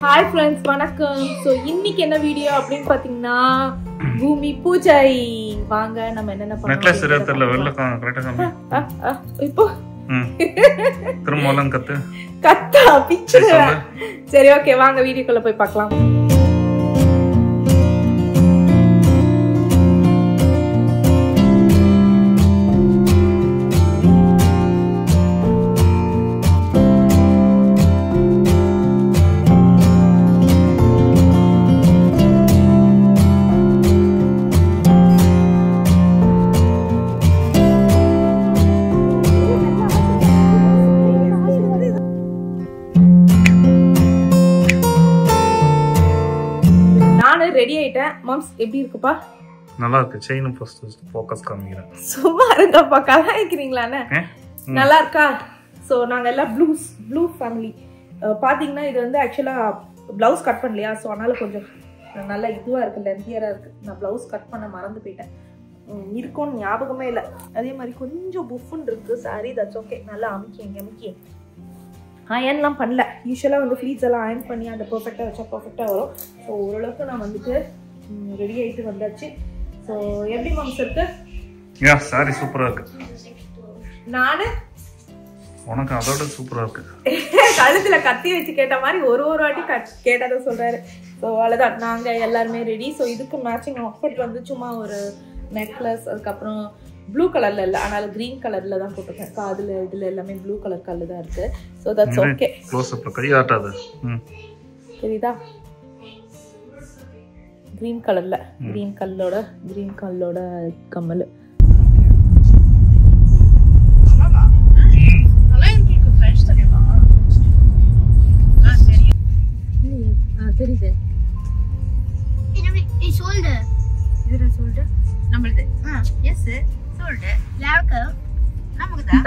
Hi friends, வணக்கம். So இன்னைக்கு என்ன வீடியோ அப்படினு பாத்தீங்கன்னா பூமி பூஜை. வாங்க நம்ம என்னென்ன பண்ணலாம். நெக்லஸ் தெரியல வெல்ல கரெக்ட்டா காமி. இப்போ திருமோலன் கத்தா பிக்சர். சரி ஓகே வாங்க வீடியோக்குள்ள போய் பார்க்கலாம். ரெடி ஆயிட்டேன். மாம்ஸ் எப்படி இருக்குப்பா? நல்லா இருக்கு. செயின் ஃபர்ஸ்ட் ஃபோக்கஸ் காமிக்கிறேன். சும்மா இருங்கப்பா, கலாய்க்கிறீங்களானே? நல்லா இருக்கா? சோ நாங்க எல்லாம் ப்ளூ ஃபேமிலி. பாத்தீங்கன்னா இது வந்து एक्चुअली ப்ளவுஸ் கட் பண்ணலையா, சோ அதனால கொஞ்சம் நல்லா இதுவா இருக்கு, லெந்தியரா இருக்கு. நான் ப்ளவுஸ் கட் பண்ண மறந்து போயிட்டேன். இருக்கும்னு ஞாபகமே இல்லை. அதே மாதிரி கொஞ்சம் புஃப்னு இருக்கு சாரி. That's okay. நல்லா அமுக்கி அயன்லாம் பண்ணல. யூஸ்வலாக வந்து ஃப்ளீட்ஸ் எல்லாம் அயன் பண்ணி அந்த பர்ஃபெக்டாக வச்சா பர்ஃபெக்டாக வரும். ஸோ ஓரளவுக்கு நான் வந்துட்டு ரெடி ஆகிட்டு வந்தாச்சு. ஸோ எப்படி மாம்ஸ் இருக்கு? யா சாரி சூப்பராக இருக்கு. நானு உனக்கு அதோட சூப்பராக இருக்கு. கழுத்துல கத்தி வச்சு கேட்ட மாதிரி ஒரு வாட்டி கேட்டதை சொல்றாரு. ஸோ அவ்வளோதான், நாங்கள் எல்லாருமே ரெடி. ஸோ இதுக்கு மேட்சிங் அவுட்ஃபிட் வந்து சும்மா ஒரு நெக்லஸ், அதுக்கப்புறம் ப்ளூ கலர்ல இல்ல, அதனால கிரீன் கலர்ல தான் போட்டுருக்கேன். காதுல இதுல எல்லாமே ப்ளூ கலர் கல்லு தான் இருக்கு. So that's okay. க்ளோஸ் அப்ல கை ஆட்டாது. தெரியுதா? கிரீன் கலர்ல கிரீன் கல்லோட கம்மல். நல்லா இருக்கு. ஃப்ரெஷ் தெரியுமா? சரி. தெரியுது. இது ஷோல்டர். இது ஷோல்டர் நம்மளுது. S shoulder. லாவக்கர்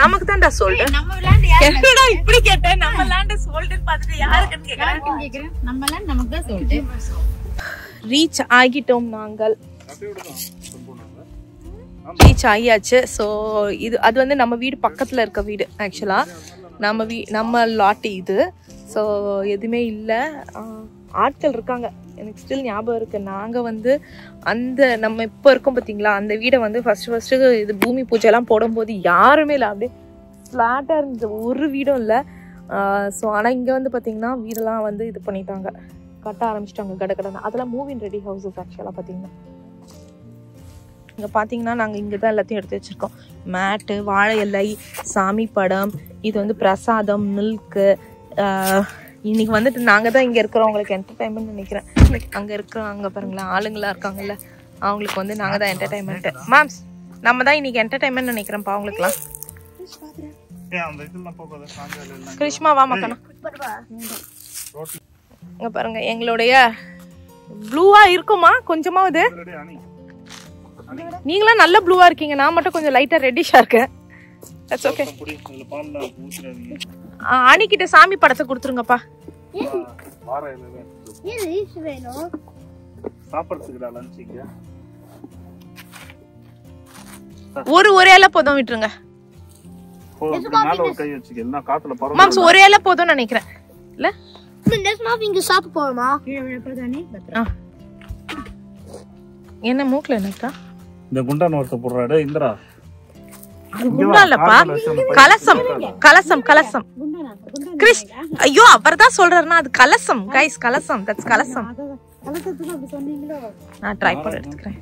நமக்கு தான்டா ஷோல்டர். நம்ம லேண்ட் என்னடா இப்படி கேட்ட? நம்ம லேண்ட் ஷோல்டர் பார்த்துட்டு யாருக்குன்னு கேக்குறேன். நம்ம லேண்ட் நமக்கு தான் ஷோல்டர். ரீச் ஆகிட்டோம். நாங்கள் ரீச் ஆகியாச்சு. ஸோ அது வந்து நம்ம வீடு பக்கத்தில் இருக்க வீடு. ஆக்சுவலாக நம்ம லாட் இது. ஸோ எதுவுமே இல்லை, ஆட்கள் இருக்காங்க. எனக்கு ஸ்டில் ஞாபகம் இருக்குது. நாங்கள் வந்து நம்ம இப்போ இருக்கோம் பார்த்தீங்களா, அந்த வீடை வந்து ஃபஸ்ட்டு இது பூமி பூஜைலாம் போடும்போது யாருமே இல்லை, அப்படியே ஃப்ளாட்டாக இருந்தது, ஒரு வீடும் இல்லை. ஸோ ஆனால் இங்கே வந்து பார்த்தீங்கன்னா வீடெல்லாம் வந்து இது பண்ணிட்டாங்க, கட்ட ஆரம்பிச்சிட்டாங்க கடை. அதெல்லாம் மூவிங் ரெடி ஹவுஸஸ். ஆக்சுவலாக பார்த்தீங்கன்னா இங்கே பார்த்தீங்கன்னா நாங்கள் இங்கே தான் எல்லாத்தையும் எடுத்து வச்சுருக்கோம். மேட்டு, வாழை இலை, சாமி படம், இது வந்து பிரசாதம், மில்க்கு. இன்னைக்கு வந்துட்டு நாங்கள் தான் இங்கே இருக்கிறோம். உங்களுக்கு என்டர்டைன்மெண்ட் நினைக்கிறேன். அங்கே இருக்கிறாங்க பாருங்களேன், ஆளுங்களாம் இருக்காங்கல்ல, அவங்களுக்கு வந்து நாங்கள் தான் என்டர்டைன்மெண்ட்டு. மேம்ஸ் நம்ம தான் இன்னைக்கு என்டர்டைன்மெண்ட் நினைக்கிறேன்ப்பா அவங்களுக்குலாம். கிருஷ்மா வா மக்கனா. இங்க பாருங்க எங்களுடைய ப்ளூவா இருக்குமா கொஞ்சமாவது. நீங்களாம் நல்ல ப்ளூவா இருக்கீங்க, நான் மட்டும் கொஞ்சம் லைட்டா ரெட்டிஷா இருக்கேன். That's okay. அணிக்கிட்ட சாமி படத்தை கொடுத்துருங்கப்பா. ஒரு இலை போதும், விட்டுருங்க. மாம்ஸ் ஒரு இலை போதும் நினைக்கிறேன். இல்ல இங்க சாப்பிட போறோமா? என்ன மூக்குல என்னக்கா? இந்த குண்டான ஒருத்த போடுறாரு இந்திரா. குண்டா இல்லப்பா, கலசம். கிறிஸ், ஐயோ அவர்தான் சொல்றாருன்னா அது கலசம். கைஸ் கலசம், தட்ஸ் கலசம். நான் ட்ரை பண்ணி எடுத்துக்கிறேன்.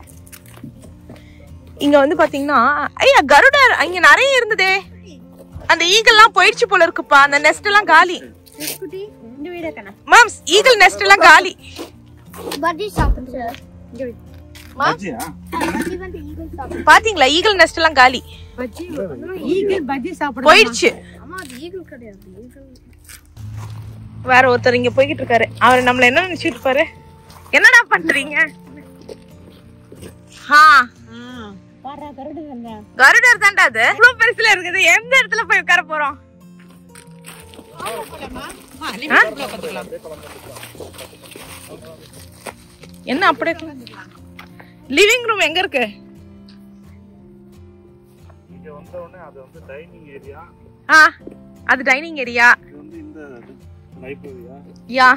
இங்க வந்து பாத்தீங்கன்னா ஐயா கருடர் இங்க நிறைய இருந்ததே. அந்த ஈகல்லாம் போயிடுச்சு போல இருக்குப்பா. அந்த நெஸ்ட் எல்லாம் காலி. மாம்ஸ் ஈகிள் நெஸ்ட் எல்லாம் காலி. பஜ்ஜி சாப்பிடுங்க. பாத்தீங்களா, ஈகிள் நெஸ்ட் எல்லாம் காலி. போயிடுச்சு. வேற ஒருத்தர் இங்க போய்கிட்டு இருக்காரு. அவர் நம்மள என்ன நினைச்சிட்டு இருப்பாரு? என்னடா பண்றீங்க? கருடர் தான்டா அது. இவ்வளவு பெருசுல இருக்குது. எந்த இடத்துல போய் உட்கார போறோம்? என்ன அப்படியே லிவிங் ரூம் எங்க இருக்கு? இங்க வந்த உடனே அது வந்து டைனிங் ஏரியா. அது டைனிங் ஏரியா. இது வந்து இந்த லைப்ரரியா? யா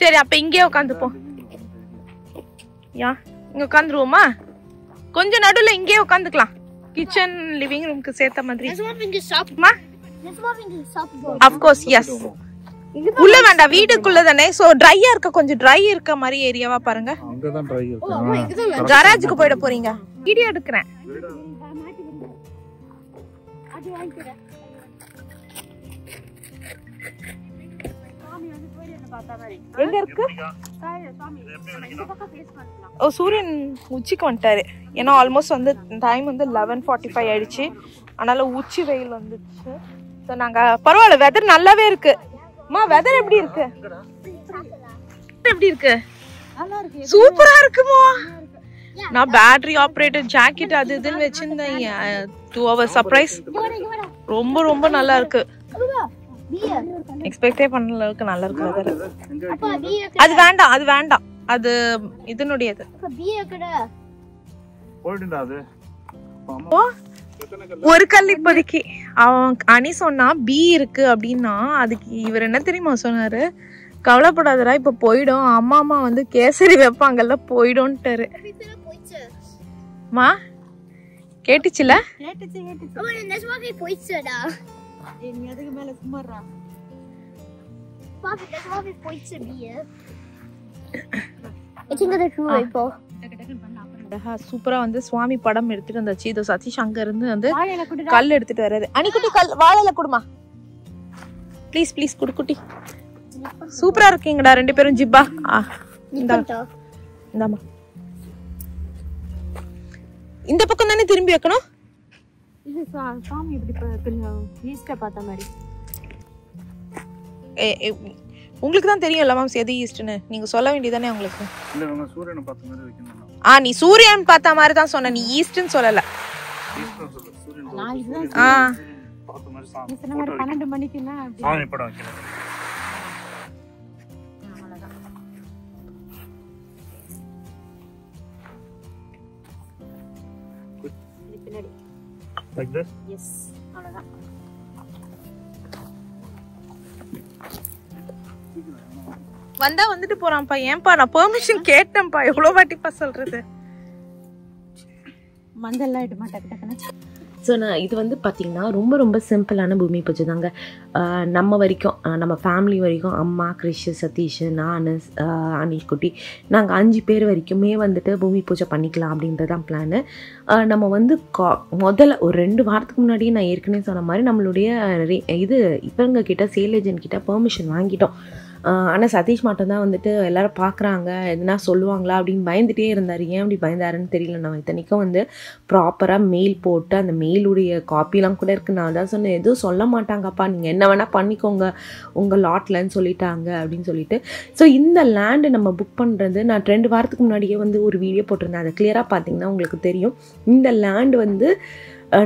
சரி அப்ப இங்கே உட்காந்துப்போம். யா இங்க உட்காந்துருவோமா? கொஞ்சம் நடுவுல இங்கே உட்காந்துக்கலாம். கிச்சன் லிவிங் ரூம்க்கு சேர்த்த மாதிரி. Of course, yes. உள்ள வேண்டாம், வீட்டுக்குள்ள தானே. சோ ட்ரையா இருக்க, கொஞ்சம் ட்ரை இருக்க மாதிரி ஏரியாவா பாருங்க. அங்க தான் ட்ரை இருக்கு. கராஜுக்கு போய்ட போறீங்க. வீடியோ எடுக்கிறேன். எங்க இருக்கு? ஓ சூரியன் உச்சிக்கு வந்துட்டாரு. ஏன்னா ஆல்மோஸ்ட் வந்து டைம் வந்து 11:45 ஆயிடுச்சு. அதனால உச்சி வெயில் வந்துச்சு. ஸோ நாங்க பரவாயில்ல, வெதர் நல்லாவே இருக்கு. அம்மா வெதர் எப்படி இருக்கு? எப்படி இருக்கு? சூப்பரா இருக்குமா? நான் பேட்டரி ஆப்ரேட்டட் ஜாக்கெட் அது இதுன்னு வச்சிருந்தேன். 2 hours சர்ப்ரைஸ். ரொம்ப ரொம்ப நல்லா இருக்கு. எக்ஸ்பெக்டே பண்ண அளவுக்கு நல்லா இருக்கு வெதர். அது வேண்டாம், அது வேண்டாம், அது இதனுடையது. ஒரு கல் இப்போதைக்கு. அவன் அணி சொன்னா பி இருக்கு அப்படின்னா அதுக்கு இவர் என்ன தெரியுமா சொன்னாரு? கவலைப்படாதடா, இப்ப போயிடும். அம்மா அம்மா வந்து கேசரி வைப்பாங்கல்ல, போயிடும்ட்டாரு. மா கேட்டுச்சுல? சூப்பரா வந்து சுவாமி படம் எடுத்துட்டு வந்தாச்சு. இதோ சதீஷ் அங்க இருந்து வந்து கல் எடுத்துட்டு வர்றது. அணிக்குட்டி கல் வாழையில குடுமா ப்ளீஸ் ப்ளீஸ். குட்டி சூப்பரா இருக்கீங்கடா ரெண்டு பேரும். ஜிப்பா இந்தாமா, இந்த பக்கம் தானே திரும்பி வைக்கணும். உங்களுக்கு தான் தெரியும்ல மேம் எது ஈஸ்ட்னு. நீங்க சொல்ல வேண்டியதானே உங்களுக்கு. நீ சூரியன் பார்த்த மாதிரி தான் சொன்ன, நீ ஈஸ்ட்னு சொல்லல. 12 மணிக்குன்னா like this. Yes, அவ்வளவுதான். வந்தா வந்துட்டு போறான்ப்பா. ஏன்பா நான் பெர்மிஷன் கேட்டேன்ப்பா. எவ்வளவு வாட்டிப்பா சொல்றது? மஞ்சள்லாம் இட்டு மாட்டேன். ஸோ நான் இது வந்து பார்த்திங்கன்னா ரொம்ப ரொம்ப சிம்பிளான பூமி பூஜை தாங்க. நம்ம வரைக்கும், நம்ம ஃபேமிலி வரைக்கும், அம்மா, கிறிஷ், சதீஷ், நான், அனில்குட்டி, நாங்கள் 5 பேர் வரைக்குமே வந்துட்டு பூமி பூஜை பண்ணிக்கலாம் அப்படின்றது தான் பிளானு. நம்ம வந்து முதல்ல ஒரு 2 வாரத்துக்கு முன்னாடியே நான் ஏற்கனவே சொன்ன மாதிரி நம்மளுடைய இது இவங்க கிட்ட சேல் ஏஜென்ட் கிட்ட பெர்மிஷன் வாங்கிட்டோம். ஆனால் சதீஷ் மட்டும்தான் வந்துட்டு எல்லோரும் பார்க்குறாங்க, எதுனா சொல்லுவாங்களா அப்படின்னு பயந்துகிட்டே இருந்தார். ஏன் அப்படி பயந்தாருன்னு தெரியல. நம்ம இத்தனைக்கும் வந்து ப்ராப்பராக மெயில் போட்டு அந்த மெயிலுடைய காப்பிலாம் கூட இருக்குது. நான் தான் சொன்னேன், எதுவும் சொல்ல மாட்டாங்கப்பா, நீங்கள் என்ன வேணால் பண்ணிக்கோங்க உங்கள் லாட்லன்னு சொல்லிட்டாங்க அப்படின்னு சொல்லிட்டு. ஸோ இந்த லேண்டு நம்ம புக் பண்ணுறது நான் 2 வாரத்துக்கு முன்னாடியே வந்து ஒரு வீடியோ போட்டிருந்தேன். அதை கிளியராக பார்த்தீங்கன்னா உங்களுக்கு தெரியும். இந்த லேண்டு வந்து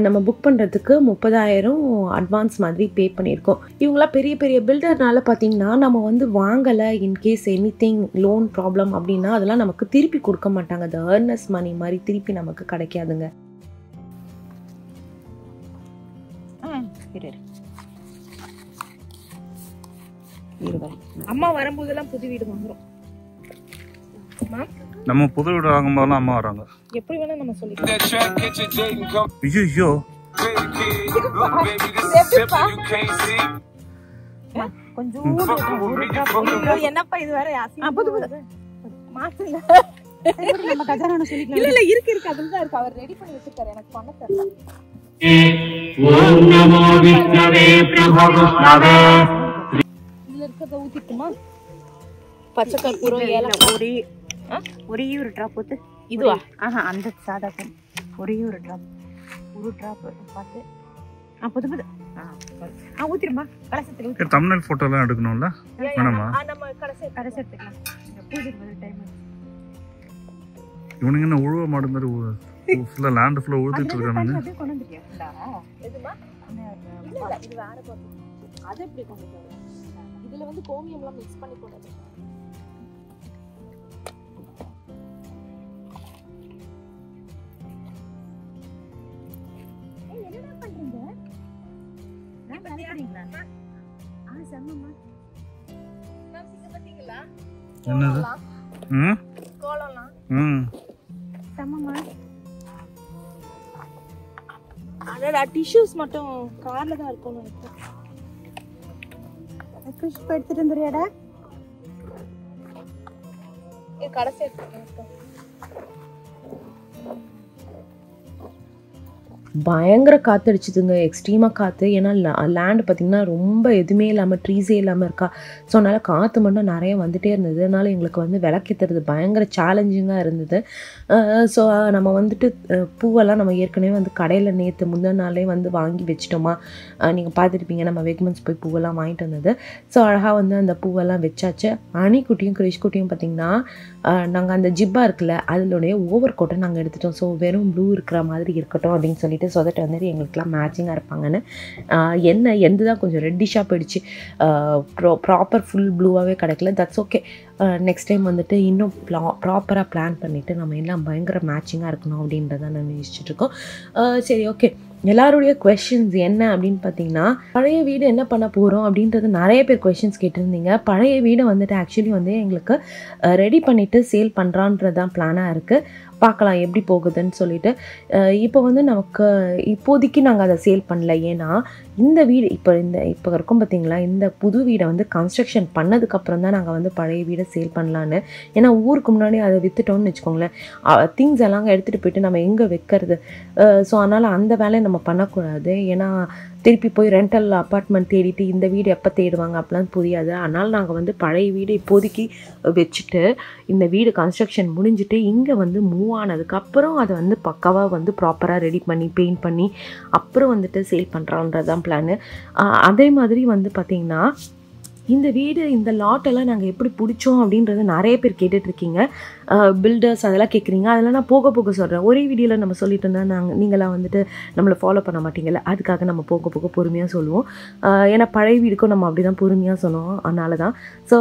நம்ம புக் பண்ணுறதுக்கு 30,000 அட்வான்ஸ் மாதிரி பே பண்ணியிருக்கோம். இவங்களாம் பெரிய பெரிய பில்டர்னால பார்த்திங்கன்னா நம்ம வந்து வாங்கலை, இன்கேஸ் எனிதிங் லோன் ப்ராப்ளம் அப்படின்னா அதெல்லாம் நமக்கு திருப்பி கொடுக்க மாட்டாங்க. அது ஏர்னஸ் மணி மாதிரி திருப்பி நமக்கு கிடைக்காதுங்க. அம்மா வரும்போதெல்லாம் புது வீடு வாங்குறோம். நம்ம புது வீடு வாங்கும்போதெல்லாம் அம்மா வராங்க. எப்படி வேணா நம்ம சொல்லிக்கலாம். ஐயோ என்னப்பா இது வேற இல்ல இருக்கு இருக்கு அதுதான் இருக்கு. அவர் ரெடி பண்ணி வச்சிருக்காரு, எனக்கு பண்ண தெரியல. இதுல இருக்கிறத ஊத்திட்டுமா? பச்சை கற்பூரம், ஏலக்காய், ஒரே ஒரு டிராப் ஊத்து. இதுவா? அந்த சாதா ஒரே ஒரு டிராப் பார்த்து புது புது ஊத்திருமா. கலசத்துல தம்ப்நெயில் போட்டோ எல்லாம் எடுக்கணும்ல வேணாமா? நம்ம கடைசி எடுத்துக்கலாம். பூஜைக்கு டைம் இவனுங்க என்ன உழுவ மாடு மாதிரி ஃபுல்லா லேண்ட் ஃபுல்லா உழுதுட்டு இருக்கானுங்க. அப்படியே கொண்டு வந்துட்டியா? எதுமா? இல்ல இது வேற பாத்து. அது எப்படி கொண்டு வர? இதுல வந்து கோமியம் எல்லாம் மிக்ஸ் பண்ணி போடுறது. என்னடா பண்றீங்க? நான் பண்ணிக்கிறீங்களா? செம்மம்மா. நான் சிங்க பாத்தீங்களா? என்னது ம் கோலம்லாம் ம் செம்மம்மா. அடடா டிஷ்யூஸ் மட்டும் கார்ல தான் இருக்கும்னு நினைக்கிறேன். ஃபிஷ் எடுத்துட்டு வந்துறியாடா? கடைசி எடுத்துக்கேன். பயங்கர காற்றடிச்சுதுங்க, எக்ஸ்ட்ரீமாக காற்று. ஏன்னா லேண்டு பார்த்திங்கன்னா ரொம்ப எதுவுமே இல்லாமல் ட்ரீஸே இல்லாமல் இருக்கா. ஸோ அதனால் காற்று மட்டும் நிறைய வந்துகிட்டே இருந்தது. அதனால் எங்களுக்கு வந்து விளக்கேற்றுறது பயங்கர சேலஞ்சிங்காக இருந்தது. ஸோ நம்ம வந்துட்டு பூவெல்லாம் நம்ம ஏற்கனவே வந்து கடையில் நேற்று முந்தின நாளே வந்து வாங்கி வச்சிட்டோமா. நீங்கள் பார்த்துருப்பீங்க நம்ம வெக்மெண்ட்ஸ் போய் பூவெல்லாம் வாங்கிட்டு வந்தது. ஸோ அழகாக வந்து அந்த பூவெல்லாம் வச்சாச்சு. அணிக்குட்டியும் கிரிஷ்குட்டியும் பார்த்திங்கன்னா நாங்கள் அந்த ஜிப்பா இருக்குல்ல அதனுடைய ஓவர் கோட்டை நாங்கள் எடுத்துட்டோம். ஸோ வெறும் ப்ளூ இருக்கிற மாதிரி இருக்கட்டும் அப்படின்னு சொல்லிட்டு சொதட்டு வந்துட்டு எங்களுக்குலாம் மேட்சிங்காக இருப்பாங்கன்னு எந்த தான் கொஞ்சம் ரெட்டிஷாக போயிடுச்சு. ப்ராப்பர் ஃபுல் ப்ளூவாகவே கிடைக்கல. That's okay. நெக்ஸ்ட் டைம் வந்துட்டு இன்னும் ப்ராப்பராக பிளான் பண்ணிவிட்டு நம்ம எல்லாம் பயங்கர மேட்சிங்காக இருக்கணும் அப்படின்றத நான் யோசிச்சுட்ருக்கோம். சரி ஓகே, எல்லாருடைய கொஷின்ஸ் என்ன அப்படின்னு பார்த்தீங்கன்னா, பழைய வீடு என்ன பண்ண போகிறோம் அப்படின்றது நிறைய பேர் கொஷின்ஸ் கேட்டிருந்தீங்க. பழைய வீடை வந்துட்டு ஆக்சுவலி வந்து எங்களுக்கு ரெடி பண்ணிவிட்டு சேல் பண்ணுறான்றது தான் பிளானாக இருக்குது. பார்க்கலாம் எப்படி போகுதுன்னு சொல்லிட்டு. இப்போ வந்து நமக்கு இப்போதைக்கு நாங்கள் அதை சேல் பண்ணல. ஏன்னா இந்த வீடு இப்போ இருக்கும் பார்த்தீங்களா, இந்த புது வீடை வந்து கன்ஸ்ட்ரக்ஷன் பண்ணதுக்கப்புறம் தான் நாங்கள் வந்து பழைய வீடை சேல் பண்ணலான்னு. ஏன்னா ஊருக்கு முன்னாடி அதை விற்றுட்டோம்னு வச்சுக்கோங்களேன், திங்ஸ் எல்லாம் எடுத்துகிட்டு போயிட்டு நம்ம எங்கே வைக்கிறது. ஸோ அதனால் அந்த வேலையை நம்ம பண்ணக்கூடாது. ஏன்னா திருப்பி போய் ரெண்டல் அப்பார்ட்மெண்ட் தேடிட்டு இந்த வீடு எப்போ தேடுவாங்க அப்படிலாம் புரியாது. அதனால் நாங்கள் வந்து பழைய வீடு இப்போதைக்கு வச்சுட்டு இந்த வீடு கன்ஸ்ட்ரக்ஷன் முடிஞ்சுட்டு இங்கே வந்து மூவ் ஆனதுக்கப்புறம் அதை வந்து பக்காவாக வந்து ப்ராப்பராக ரெடி பண்ணி பெயிண்ட் பண்ணி அப்புறம் வந்துட்டு சேல் பண்ணுறான்றது தான் பிளானு. அதே மாதிரி வந்து பார்த்திங்கன்னா இந்த வீடு இந்த லாட்டெல்லாம் நாங்கள் எப்படி பிடிச்சோம் அப்படின்றத நிறைய பேர் கேட்டுட்ருக்கீங்க. பில்டர்ஸ் அதெல்லாம் கேட்குறீங்க. அதெல்லாம் நான் போக போக சொல்கிறேன். ஒரே வீடியோவில் நம்ம சொல்லிட்டு இருந்தால் நீங்களாம் வந்துட்டு நம்மளை ஃபாலோ பண்ண மாட்டீங்கல்ல. அதுக்காக நம்ம போக போக பொறுமையாக சொல்லுவோம். ஏன்னா பழைய வீடுக்கும் நம்ம அப்படி தான் பொறுமையாக சொன்னோம். அதனால தான். ஸோ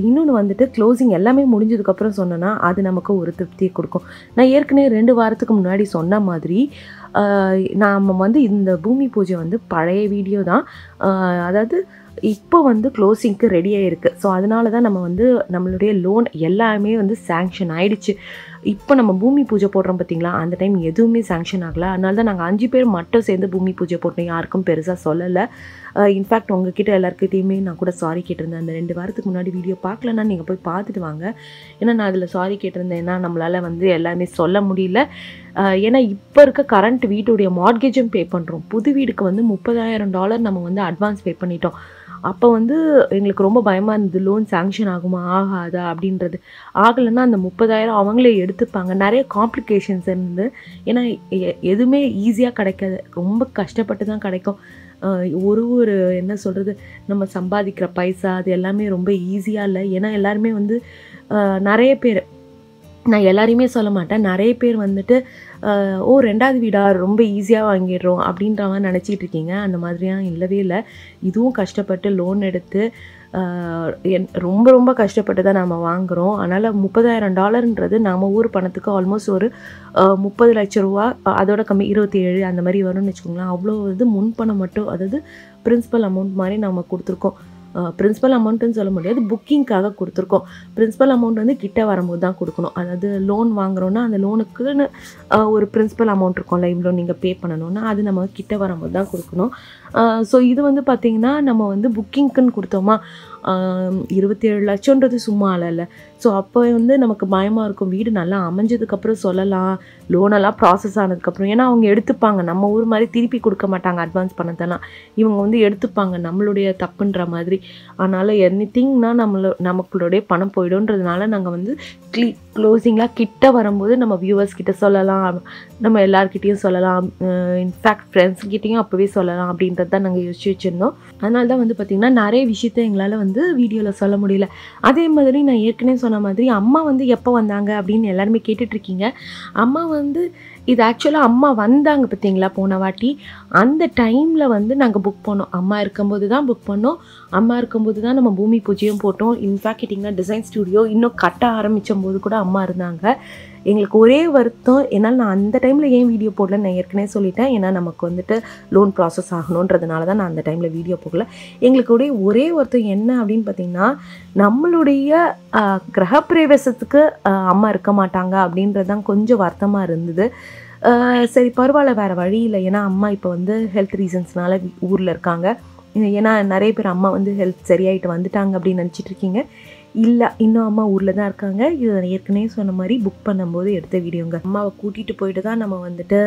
இன்னொன்று வந்துட்டு க்ளோசிங் எல்லாமே முடிஞ்சதுக்கப்புறம் சொன்னோன்னா அது நமக்கு ஒரு திருப்தியை கொடுக்கும். நான் ஏற்கனவே 2 வாரத்துக்கு முன்னாடி சொன்ன மாதிரி நாம் வந்து இந்த பூமி பூஜை வந்து பழைய வீடியோ தான். அதாவது இப்போ வந்து க்ளோசிங்க்கு ரெடியாக இருக்குது. ஸோ அதனால தான் நம்ம வந்து நம்மளுடைய லோன் எல்லாமே வந்து சேங்ஷன் ஆகிடுச்சு. இப்போ நம்ம பூமி பூஜை போடுறோம் பார்த்திங்களா, அந்த டைம் எதுவுமே சேங்ஷன் ஆகலை. அதனால தான் நாங்கள் 5 பேர் மட்டும் சேர்ந்து பூமி பூஜை போட்டோம். யாருக்கும் பெருசாக சொல்லலை. இன்ஃபேக்ட் உங்ககிட்ட எல்லாருக்கிட்டையுமே நான் கூட சாரி கேட்டிருந்தேன். அந்த 2 வாரத்துக்கு முன்னாடி வீடியோ பார்க்கலன்னா நீங்கள் போய் பார்த்துட்டு வாங்க. ஏன்னா நான் அதில் சாரி கேட்டிருந்தேன்னா நம்மளால் வந்து எல்லாமே சொல்ல முடியல. ஏன்னா இப்போ இருக்க கரண்ட் வீட்டுடைய மார்கேஜும் பே பண்ணுறோம். புது வீடுக்கு வந்து $30,000 நம்ம வந்து அட்வான்ஸ் பே பண்ணிட்டோம். அப்போ வந்து எங்களுக்கு ரொம்ப பயமாக இருந்தது, லோன் சேங்ஷன் ஆகுமா ஆகாதா அப்படின்றது. ஆகலைன்னா அந்த 30,000 அவங்களே எடுத்துப்பாங்க. நிறைய காம்ப்ளிகேஷன்ஸ் இருந்து. ஏன்னா எதுவுமே ஈஸியாக கிடைக்காது, ரொம்ப கஷ்டப்பட்டு தான் கிடைக்கும். ஒரு என்ன சொல்கிறது, நம்ம சம்பாதிக்கிற பைசா அது எல்லாமே ரொம்ப ஈஸியாக இல்லை. ஏன்னா எல்லாருமே வந்து நிறைய பேர், நான் எல்லாரையுமே சொல்ல மாட்டேன், நிறைய பேர் வந்துட்டு 2வது வீடா ரொம்ப ஈஸியாக வாங்கிடுறோம் அப்படின்ற மாதிரி நினச்சிட்டு இருக்கீங்க. அந்த மாதிரியாக இல்லவே இல்லை. இதுவும் கஷ்டப்பட்டு லோன் எடுத்து ரொம்ப ரொம்ப கஷ்டப்பட்டு தான் நம்ம வாங்குகிறோம். அதனால் $30,000ன்றது நம்ம ஊர் பணத்துக்கு ஆல்மோஸ்ட் ஒரு 30 லட்ச ரூபா, அதோட கம்மி 27 அந்த மாதிரி வரும்னு வச்சுக்கோங்களேன். அவ்வளோ இது முன்பணம் மட்டும், அதாவது பிரின்சிபல் அமௌண்ட் மாதிரி நம்ம கொடுத்துருக்கோம். பிரின்சிபல் அமௌண்ட்டுன்னு சொல்ல முடியாது, புக்கிங்காக கொடுத்துருக்கோம். பிரின்சிபல் அமௌண்ட் வந்து கிட்ட வரும்போது தான் கொடுக்கணும். அதாவது லோன் வாங்குகிறோன்னா அந்த லோனுக்குன்னு ஒரு பிரின்சிபல் அமௌண்ட் இருக்கும்ல, இவ்வளோ நீங்கள் பே பண்ணணும்னா அது நம்ம கிட்ட வரும்போது தான் கொடுக்கணும். ஸோ இது வந்து பார்த்திங்கன்னா நம்ம வந்து புக்கிங்க்குன்னு கொடுத்தோமா, 27 லட்சம்ன்றது சும்மா இல்லை. ஸோ அப்போ வந்து நமக்கு பயமாக இருக்கும், வீடு நல்லா அமைஞ்சதுக்கப்புறம் சொல்லலாம், லோனெல்லாம் ப்ராசஸ் ஆனதுக்கப்புறம். ஏன்னா அவங்க எடுத்துப்பாங்க, நம்ம ஊர் மாதிரி திருப்பி கொடுக்க மாட்டாங்க அட்வான்ஸ் பண்ணதெல்லாம். இவங்க வந்து எடுத்துப்பாங்க நம்மளுடைய தப்புன்ற மாதிரி. அதனால் எனிதிங்னா நமக்குடைய பணம் போய்டும்ன்றதுனால நாங்கள் வந்து க்ளோசிங்லாம் கிட்ட வரும்போது நம்ம வியூவர்ஸ் கிட்ட சொல்லலாம், நம்ம எல்லாருக்கிட்டையும் சொல்லலாம், இன்ஃபேக்ட் ஃப்ரெண்ட்ஸ்கிட்டையும் அப்போவே சொல்லலாம் அப்படின்றது தான் நாங்கள் யோசிச்சு வச்சுருந்தோம். அதனால தான் வந்து பார்த்திங்கன்னா நிறைய விஷயத்த எங்களால் வந்து வீடியோவில் சொல்ல முடியல. அதே மாதிரி நான் ஏற்கனவே சொன்ன மாதிரி அம்மா வந்து எப்போ வந்தாங்க அப்படின்னு எல்லாருமே கேட்டுட்ருக்கீங்க. அம்மா வந்து இது ஆக்சுவலாக அம்மா வந்தாங்க பார்த்தீங்களா போன வாட்டி, அந்த டைமில் வந்து நாங்கள் புக் பண்ணோம். அம்மா இருக்கும்போது தான் புக் பண்ணோம். அம்மா இருக்கும்போது தான் நம்ம பூமி பூஜையும் போட்டோம். இன்ஃபேக்ட் கேட்டிங்கன்னா டிசைன் ஸ்டுடியோ இன்னும் கட்ட ஆரம்பித்த போது கூட அம்மா இருந்தாங்க. எங்களுக்கு ஒரே வருத்தம், என்னால் நான் அந்த டைமில் ஏன் வீடியோ போடலன்னு நான் ஏற்கனவே சொல்லிட்டேன். ஏன்னா நமக்கு வந்துட்டு லோன் ப்ராசஸ் ஆகணுன்றதுனால தான் நான் அந்த டைமில் வீடியோ போடல. எங்களுக்கு ஒரே வருத்தம் என்ன அப்படின்னு பார்த்திங்கன்னா, நம்மளுடைய கிரகப்பிரவேசத்துக்கு அம்மா இருக்க மாட்டாங்க அப்படின்றது தான் கொஞ்சம் வருத்தமாக இருந்தது. சரி பரவாயில்ல, வேறு வழி இல்லை. ஏன்னா அம்மா இப்போ வந்து ஹெல்த் ரீசன்ஸ்னால ஊரில் இருக்காங்க. ஏன்னா நிறைய பேர் அம்மா வந்து ஹெல்த் சரியாயிட்டு வந்துட்டாங்க அப்படின்னு நினச்சிட்டு இருக்கீங்க. இல்லை, இன்னும் அம்மா ஊரில் தான் இருக்காங்க. இது ஏற்கனவே சொன்ன மாதிரி புக் பண்ணும்போது எடுத்த வீடியோங்க. அம்மாவை கூட்டிகிட்டு போயிட்டு தான் நம்ம வந்துட்டு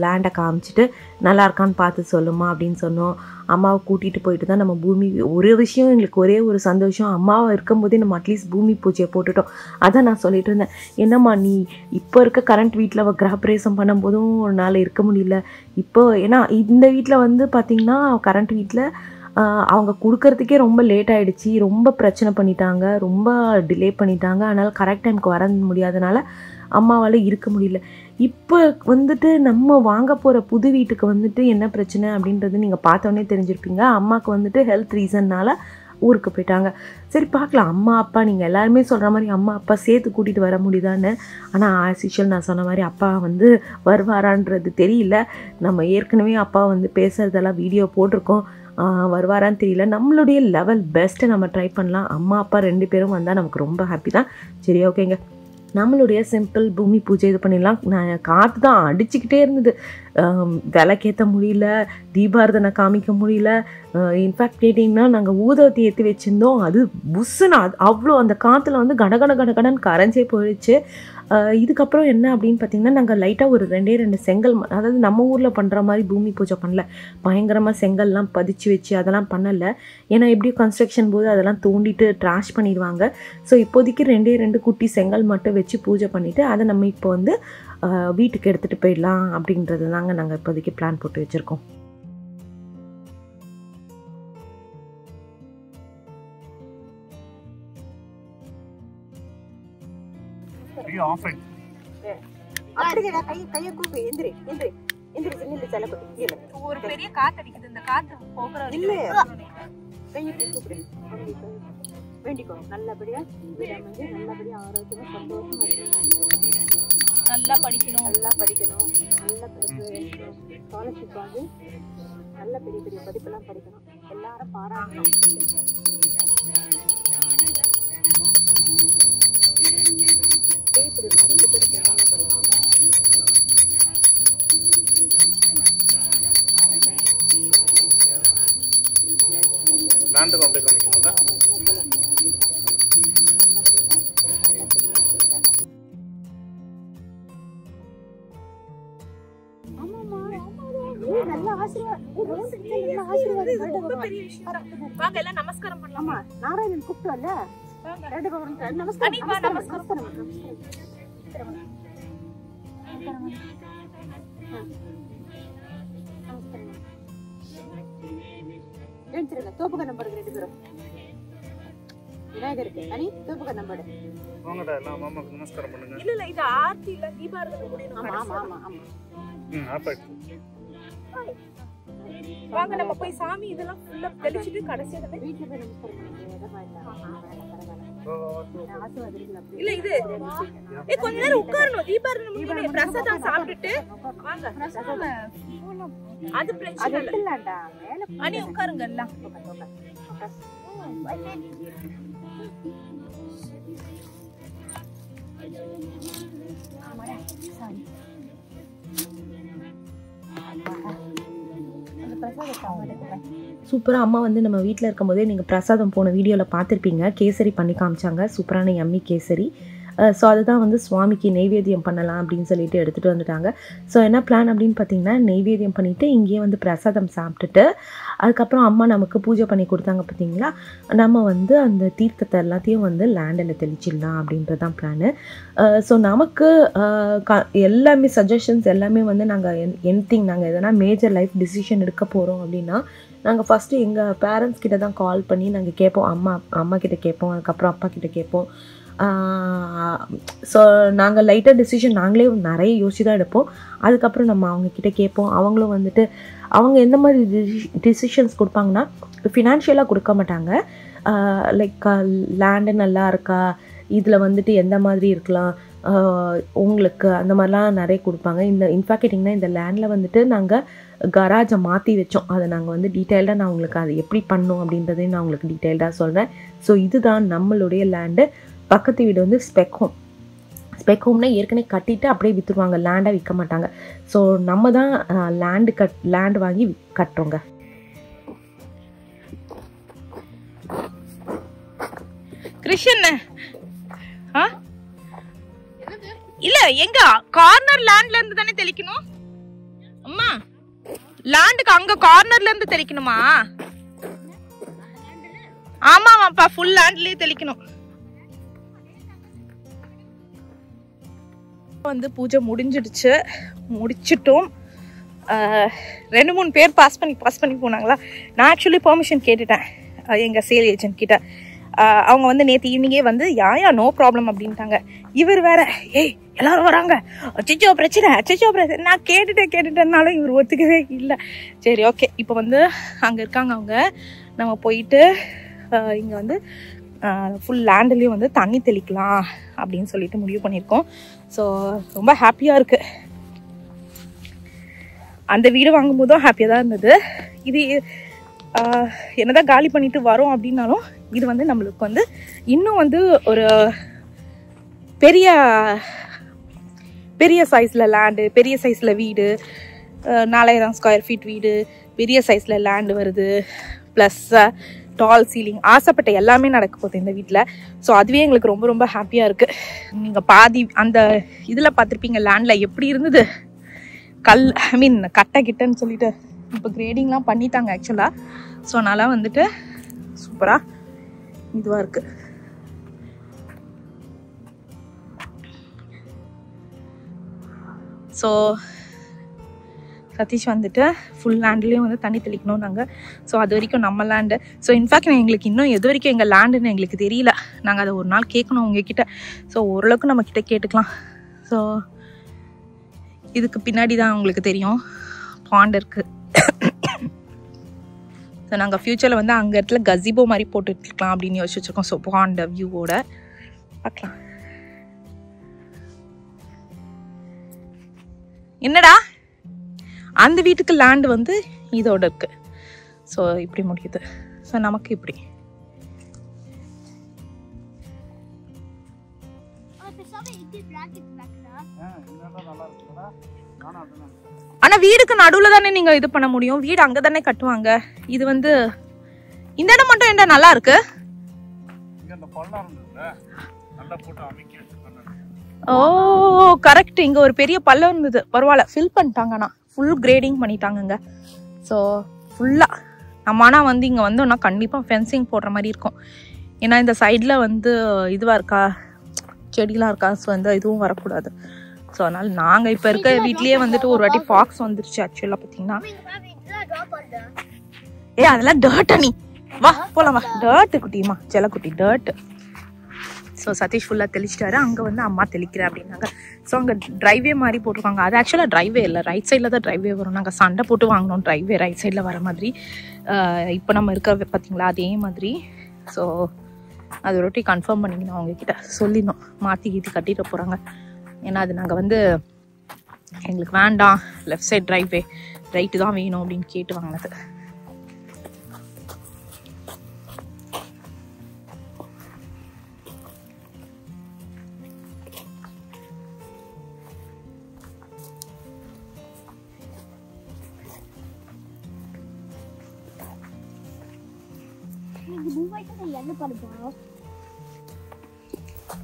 லேண்டை காமிச்சிட்டு நல்லா இருக்கான்னு பார்த்து சொல்லுமா அப்படின்னு சொன்னோம். அம்மாவை கூட்டிகிட்டு போயிட்டு தான் நம்ம பூமி, ஒரு விஷயம் எங்களுக்கு ஒரே ஒரு சந்தோஷம், அம்மாவை இருக்கும்போதே நம்ம அட்லீஸ்ட் பூமி பூஜையை போட்டுட்டோம். அதான் நான் சொல்லிட்டு இருந்தேன், என்னம்மா நீ இப்போ இருக்க கரண்ட் வீட்டில் அவள் கிரகப்பிரவேசம் பண்ணும்போதும் ஒரு நாள் இருக்க முடியல. இப்போ ஏன்னா இந்த வீட்டில் வந்து பார்த்திங்கன்னா கரண்ட் வீட்டில் அவங்க கொடுக்கறதுக்கே ரொம்ப லேட் ஆகிடுச்சி, ரொம்ப பிரச்சனை பண்ணிட்டாங்க, ரொம்ப டிலே பண்ணிட்டாங்க. அதனால் கரெக்ட் டைமுக்கு வர முடியாதனால அம்மாவால் இருக்க முடியல. இப்போ வந்துட்டு நம்ம வாங்க போகிற புது வீட்டுக்கு வந்துட்டு என்ன பிரச்சனை அப்படின்றது நீங்கள் பார்த்தோன்னே தெரிஞ்சிருப்பீங்க. அம்மாவுக்கு வந்துட்டு ஹெல்த் ரீசன்னால் ஊருக்கு போயிட்டாங்க. சரி பார்க்கலாம், அம்மா அப்பா நீங்கள் எல்லாருமே சொல்கிற மாதிரி அம்மா அப்பா சேர்த்து கூட்டிகிட்டு வர முடியுதான்னு. ஆனால் ஆஸ் யூஷுவல் நான் சொன்ன மாதிரி அப்பா வந்து வருவாரான்றது தெரியல. நம்ம ஏற்கனவே அப்பா வந்து பேசுகிறதெல்லாம் வீடியோ போட்டிருக்கோம், வருவாரான்னு தெரியல. நம்மளுடைய லெவல் பெஸ்ட்டை நம்ம ட்ரை பண்ணலாம். அம்மா அப்பா 2 பேரும் வந்தால் நமக்கு ரொம்ப ஹாப்பி தான். சரி ஓகேங்க, நம்மளுடைய சிம்பிள் பூமி பூஜை இது பண்ணிடலாம். நான் காற்று தான் அடிச்சுக்கிட்டே இருந்தது, விளக்கேற்ற முடியல, தீபாரதனை காமிக்க முடியல. இன்ஃபேக்ட் கேட்டிங்கன்னா நாங்கள் ஊதவத்தி ஏற்றி வச்சுருந்தோம், அது புஸ்ஸுன்னு அவ்வளோ அந்த காற்றுல வந்து கடகடன்னு கரைஞ்சே போயிடுச்சு. இதுக்கப்புறம் என்ன அப்படின்னு பார்த்திங்கன்னா, நாங்கள் லைட்டாக ஒரு 2 செங்கல், அதாவது நம்ம ஊரில் பண்ணுற மாதிரி பூமி பூஜை பண்ணல, பயங்கரமாக செங்கல்லாம் பதிச்சு வச்சு அதெல்லாம் பண்ணலை. ஏன்னா எப்படியும் கன்ஸ்ட்ரக்ஷன் போது அதெல்லாம் தோண்டிட்டு ட்ராஷ் பண்ணிடுவாங்க. ஸோ இப்போதைக்கு 2 குட்டி செங்கல் மட்டும் வச்சு பூஜை பண்ணிவிட்டு அதை நம்ம இப்போ வந்து வீட்டுக்கு எடுத்துகிட்டு போயிடலாம் அப்படின்றது தாங்க நாங்கள் இப்போதைக்கு பிளான் போட்டு வச்சுருக்கோம். ஒரு பெரிய காத்து அடிக்குது, இந்த காத்து போகிற வேண்டிக்கோ. நல்லபடியா நல்லபடியா ஆரோக்கியமா சந்தோஷமா நல்லா படிக்கணும், நல்ல ஸ்காலர்ஷிப் வாங்கி நல்ல பெரிய படிப்பெல்லாம் படிக்கணும். எல்லாரும் பாராட்டணும். நமஸ்காரம் பண்ணலாமா? நாராயணன் கூப்பிட்டோம்ல, நமஸ்காரம். தோப்புக நம்பர் 2 பேரும் விநாயகருக்கு அனி தோப்புக நம்பர். வாங்கடா எல்லாம் மாமாக்கு நமஸ்காரம் பண்ணுங்க. இல்ல இது ஆர்த்தி இல்ல, தீபாரதனை முடியணும். ஆமா வாங்க நம்ம போய் சாமி இதெல்லாம் ஃபுல்லா தெளிச்சிட்டு கடைசில வீட்ல போய் நமஸ்காரம் பண்ணுங்க. இல்ல இது கொஞ்ச நேரம் உட்காரணும், தீபாரதனை முடியணும், பிரசாதம் சாப்பிட்டுட்டு வாங்க. அது பிரச்சனை இல்லடா, அனி உட்காருங்க எல்லாம். சூப்பராக அம்மா வந்து நம்ம வீட்டில் இருக்கும்போதே நீங்கள் பிரசாதம் போன வீடியோவில் பார்த்துருப்பீங்க, கேசரி பண்ணி காமிச்சாங்க, சூப்பரான யம்மி கேசரி. ஸோ அதுதான் வந்து சுவாமிக்கு நெய்வேத்தியம் பண்ணலாம் அப்படின்னு சொல்லிட்டு எடுத்துகிட்டு வந்துட்டாங்க. ஸோ என்ன பிளான் அப்படின்னு பார்த்தீங்கன்னா, நெய்வேத்தியம் பண்ணிவிட்டு இங்கேயே வந்து பிரசாதம் சாப்பிட்டுட்டு அதுக்கப்புறம் அம்மா நமக்கு பூஜை பண்ணி கொடுத்தாங்க பார்த்தீங்களா, நம்ம வந்து அந்த தீர்த்தத்தை எல்லாத்தையும் வந்து லேண்டில் தெளிச்சிடலாம் அப்படின்றது தான் பிளானு. ஸோ நமக்கு எல்லாமே சஜஷன்ஸ் எல்லாமே வந்து நாங்கள் நாங்கள் எதனா மேஜர் லைஃப் டிசிஷன் எடுக்க போகிறோம் அப்படின்னா நாங்கள் ஃபஸ்ட்டு எங்கள் பேரண்ட்ஸ் கிட்ட தான் கால் பண்ணி நாங்கள் கேட்போம். அம்மா கிட்ட கேட்போம், அதுக்கப்புறம் அப்பா கிட்ட கேட்போம். ஸோ நாங்கள் லைட்டாக டிசிஷன் நாங்களே நிறைய யோசிச்சு தான் எடுப்போம். அதுக்கப்புறம் நம்ம அவங்கக்கிட்ட கேட்போம். அவங்களும் வந்துட்டு அவங்க எந்த மாதிரி டிசிஷன்ஸ் கொடுப்பாங்கன்னா, ஃபினான்ஷியலாக கொடுக்க மாட்டாங்க. லைக் லேண்டு நல்லா இருக்கா, இதில் வந்துட்டு எந்த மாதிரி இருக்கலாம் உங்களுக்கு, அந்த மாதிரிலாம் நிறைய கொடுப்பாங்க. இன்ஃபேக்ட் கேட்டிங்கன்னா இந்த லேண்டில் வந்துட்டு நாங்கள் கராஜை மாற்றி வச்சோம். அதை நாங்கள் வந்து டீட்டெயில்டாக நான் உங்களுக்கு அதை எப்படி பண்ணோம் அப்படின்றதையும் நான் உங்களுக்கு டீட்டெயில்டாக சொல்கிறேன். ஸோ இதுதான் நம்மளுடைய லேண்டு. பக்கத்து வீடு வந்து ஸ்பெக் ஹோம்னா ஏற்கனவே கட்டிட்டு அப்படியே விற்றுருவாங்க, லேண்டாக விற்க மாட்டாங்க. ஸோ நம்ம தான் லேண்டு வாங்கி கட்டுறோங்க. கிருஷ்ணன் இல்ல எங்க கார்னர் லேண்ட்ல இருந்து தானே தெளிக்கணும் அம்மா? லேண்டுக்கு அங்க கார்னர்ல இருந்து தெளிக்கணுமா? ஆமாமாப்பா, ஃபுல் லேண்ட்லயே தெளிக்கணும். வந்து பூஜை முடிச்சிட்டோம். 2-3 பேர் பாஸ் பண்ணி போனாங்களா. நான் ஆக்சுவலி பெர்மிஷன் கேட்டுட்டேன் எங்க சேல் ஏஜென்ட் கிட்ட. அவங்க வந்து நேற்று ஈவினிங்கே வந்து யா நோ ப்ராப்ளம் அப்படின்ட்டாங்க. இவர் வேற ஏய் எல்லாரும் வராங்க, அச்சோ பிரச்சனை. நான் கேட்டுட்டேன்னாலும் இவர் ஒத்துக்கவே இல்லை. சரி ஓகே, இப்போ வந்து அங்கே இருக்காங்க அவங்க. நம்ம போயிட்டு இங்கே வந்து ஃபுல் லேண்ட்லேயும் வந்து தண்ணி தெளிக்கலாம் அப்படின்னு சொல்லிட்டு முடிவு பண்ணியிருக்கோம். ஸோ ரொம்ப ஹாப்பியாக இருக்குது. அந்த வீடு வாங்கும்போதும் ஹாப்பியாக தான் இருந்தது. இது என்னதான் காலி பண்ணிட்டு வரோம் அப்படின்னாலும் இது வந்து நம்மளுக்கு வந்து இன்னும் வந்து ஒரு பெரிய சைஸில் லேண்டு, பெரிய சைஸில் வீடு, 4000 ஸ்கொயர் ஃபீட் வீடு, பெரிய சைஸில் லேண்டு வருது, ப்ளஸ் டால் சீலிங், ஆசைப்பட்ட எல்லாமே நடக்க போகுது இந்த வீட்டில். ஸோ அதுவே எங்களுக்கு ரொம்ப ரொம்ப ஹாப்பியாக இருக்குது. நீங்கள் பாதி அந்த இதில் பார்த்துருப்பீங்க லேண்டில் எப்படி இருந்தது, கட்டை கிட்டன்னு சொல்லிட்டு. இப்போ கிரேடிங்லாம் பண்ணிட்டாங்க ஆக்சுவலாக. ஸோ அதனால் வந்துட்டு சூப்பராக இதுவாக இருக்குது. ஸோ சதீஷ் வந்துட்டு ஃபுல் லேண்ட்லேயும் வந்து தண்ணி தெளிக்கணும் நாங்கள். ஸோ அது வரைக்கும் நம்ம லேண்டு. ஸோ இன்ஃபேக்ட் எங்களுக்கு இன்னும் எது வரைக்கும் எங்கள் லேண்டுன்னு எங்களுக்கு தெரியல. நாங்கள் அதை ஒரு நாள் கேட்கணும் உங்ககிட்ட. ஸோ ஓரளவுக்கு நம்மக்கிட்ட கேட்டுக்கலாம். ஸோ இதுக்கு பின்னாடி தான் உங்களுக்கு தெரியும் பாண்ட் இருக்குது. ஸோ நாங்கள் ஃப்யூச்சரில் வந்து அங்கே இடத்துல கசிபோ மாதிரி போட்டுருக்கலாம் அப்படின்னு யோசிச்சு வச்சுருக்கோம். ஸோ பாண்ட் வியூவோட பார்க்கலாம். என்னடா அந்த வீட்டுக்கு லேண்டு வந்து இதோட இருக்கு. ஸோ இப்படி முடியுது. ஸோ நமக்கு இப்படி. ஆனா வீடுக்கு நடுவுல தானே நீங்க இது பண்ண முடியும், வீடு அங்க தானே கட்டுவாங்க. இது வந்து இந்த இடம் மட்டும் என்ன நல்லா இருக்கு. ஓ கரெக்ட், இங்க ஒரு பெரிய பள்ளம் இருந்தது, பரவாயில்ல ஃபில் பண்ணிட்டாங்கண்ணா, ஃபுல் கிரேடிங் பண்ணிட்டாங்கங்க. ஸோ ஃபுல்லா நம்ம ஆனா வந்து இங்க வந்தோம்னா கண்டிப்பா ஃபென்சிங் போடுற மாதிரி இருக்கும். ஏன்னா இந்த சைட்ல வந்து இதுவா இருக்கா, செடிலாம் இருக்கா. ஸோ வந்து இதுவும் வரக்கூடாது. ஸோ அதனால நாங்கள் இப்போ இருக்க வீட்லேயே வந்துட்டு ஒரு வாட்டி ஃபாக்ஸ் வந்துருச்சு ஆக்சுவலாக பார்த்தீங்கன்னா. அதெல்லாம் டர்ட்டா, நீ வா போலாம் வா. டர்ட்டு குட்டிமா, செல்லக்குட்டி டர்ட்டு. ஸோ சதீஷ் ஃபுல்லாக தெளிச்சிட்டாரு. அங்கே வந்து அம்மா தெளிக்கிறேன் அப்படின்னாங்க. ஸோ அங்கே ட்ரைவே மாதிரி போட்டிருக்காங்க. அது ஆக்சுவலாக ட்ரைவே இல்லை, ரைட் சைடில் தான் ட்ரைவே வரும். நாங்கள் சண்டை போட்டு வாங்கினோம் ட்ரைவே ரைட் சைடில் வர மாதிரி. இப்போ நம்ம இருக்க பார்த்தீங்களா அதே மாதிரி. ஸோ அது ஒரு வாட்டி கன்ஃபார்ம் பண்ணிக்கணும், அவங்கக்கிட்ட சொல்லிடணும் மாற்றி கீத்தி கட்டிட்டு போகிறாங்க. ஏன்னா அது நாங்கள் வந்து எங்களுக்கு வேண்டாம், லெஃப்ட் சைட் ட்ரைவே ரைட்டு தான் வேணும் அப்படின்னு கேட்டு வாங்கினது.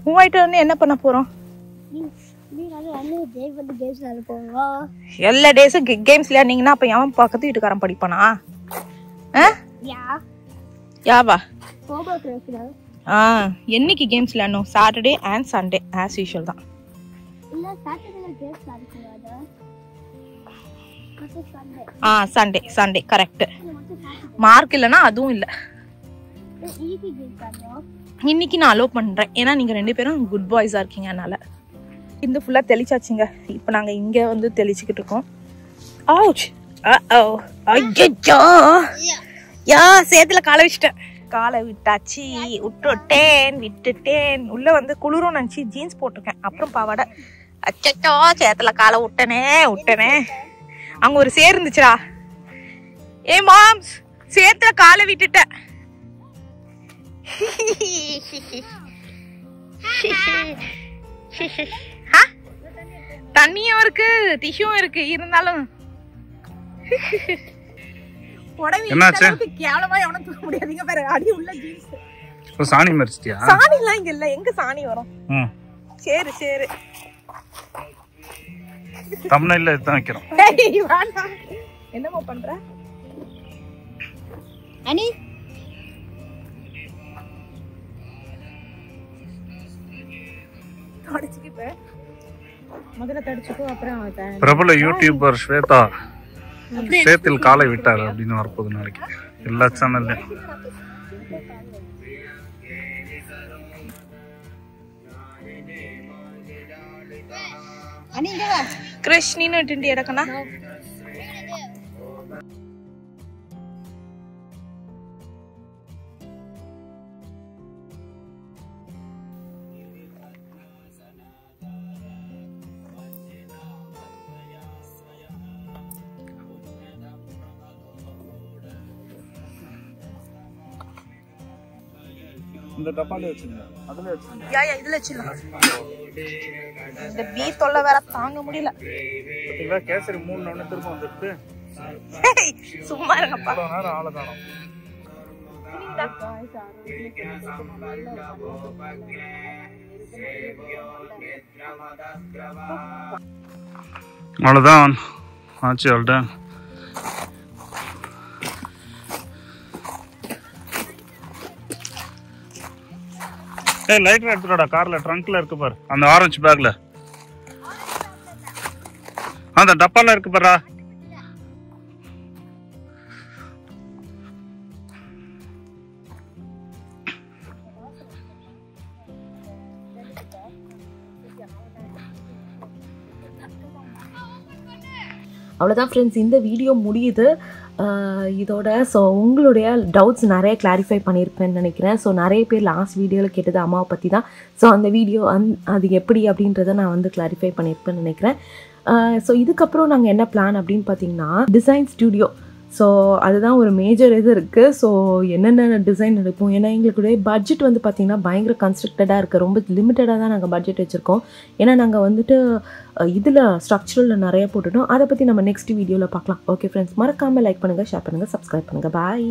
மூவாயிட்டு வந்து என்ன பண்ண போறோம்? எல்லா டேஸும் கேம்ஸ் விளையாடுனீங்கன்னா அப்ப எவன் பக்கத்து வீட்டுக்காரன் படிப்பானா? யாவா என்னைக்கு கேம்ஸ் விளையாடணும்? Saturday and Sunday as usual தான். Sunday correct. மார்க் இல்லைன்னா அதுவும் இல்லை. ஈஸி கேட்காதோ இன்னைக்கு நான் அலோவ் பண்ணுறேன், ஏன்னா நீங்கள் 2 பேரும் குட் பாய்ஸாக இருக்கீங்க. அதனால் இந்த ஃபுல்லாக தெளிச்சாச்சுங்க. இப்போ நாங்கள் இங்கே வந்து தெளிச்சுக்கிட்டு இருக்கோம். ஆச் ஐயோ யா சேத்துல காலை வச்சுட்டேன். காலை விட்டாச்சு, விட்டுட்டேன். உள்ளே வந்து குளிரும் நினச்சி ஜீன்ஸ் போட்டிருக்கேன், அப்புறம் பாவாடை. அச்சோ சேத்துல காலை விட்டனே. அங்கே ஒரு சேர் இருந்துச்சுடா. ஏ மாம்ஸ், சேத்துல காலை விட்டுட்டேன். தண்ணியும் இருக்கு, டிஷ்யூவும் இருக்கு, இருந்தாலும் என்னாச்சு? கேவலமா எவனும் தூக்க முடியாதீங்க. வேற அடி உள்ள ஜீன்ஸ். சாணி மரிச்சிட்டியா? சாணி எல்லாம் இங்க இல்ல. எங்க சாணி வரும்? சரி தம்ப்நெயில்ல இதான் வைக்கிறோம். என்னமா பண்ற அனி? முதல்ல தடிச்சுக்கோ, அப்புறம் பிரபல யூடியூபர் ஸ்வேதா சேத்தில் காலை விட்டார் அப்படின்னு வரப்போகுது நாளைக்கு எல்லா சேனல்லையும். கிருஷ் நீನು ತಿಂಡಿ ಎಡಕನ இந்த டப்பாலே வச்சிருங்க, அதுல வச்சிருங்க. யா இதுல வச்சிடலாம். இந்த பீஃப் தொல்லை வேற தாங்க முடியல. பாத்தீங்களா கேசரி 3 நாள் திரும்ப வந்துட்டு. சும்மா இருங்கப்பா. அவ்வளவு நேரம் ஆள காணோம். அவ்வளவுதான் ஆச்சு. அவ்வளோதான். லைட்டர் எடுத்துடா, கார்ல ட்ரங்க்ல இருக்கு பாரு, அந்த ஆரஞ்சு பேக்ல, அந்த டப்பால இருக்கு பாரா. அவ்வளோதான் ஃப்ரெண்ட்ஸ், இந்த வீடியோ முடியுது இதோட. ஸோ உங்களுடைய டவுட்ஸ் நிறைய கிளாரிஃபை பண்ணியிருப்பேன்னு நினைக்கிறேன். ஸோ நிறைய பேர் லாஸ்ட் வீடியோவில் கேட்டது அம்மாவை பற்றி தான். ஸோ அந்த வீடியோ அது எப்படி அப்படின்றத நான் வந்து கிளாரிஃபை பண்ணியிருப்பேன்னு நினைக்கிறேன். ஸோ இதுக்கப்புறம் நாங்கள் என்ன பிளான் அப்படின்னு பார்த்தீங்கன்னா, டிசைன் ஸ்டுடியோ. ஸோ அதுதான் ஒரு மேஜர் இது இருக்குது. ஸோ என்னென்ன டிசைன் எடுப்போம், ஏன்னா எங்களுடைய பட்ஜெட் வந்து பார்த்திங்கன்னா பயங்கர கன்ஸ்ட்ரக்டடாக இருக்குது. ரொம்ப லிமிட்டடாக தான் நாங்கள் பட்ஜெட் வச்சுருக்கோம். ஏன்னா நாங்கள் வந்துட்டு இதில் ஸ்ட்ரக்சரலில் நிறைய போட்டுட்டோம். அதை பற்றி நம்ம நெக்ஸ்ட் வீடியோவில் பார்க்கலாம். ஓகே ஃப்ரெண்ட்ஸ், மறக்காமல் லைக் பண்ணுங்கள், ஷேர் பண்ணுங்கள், சப்ஸ்கிரைப் பண்ணுங்கள். பாய்.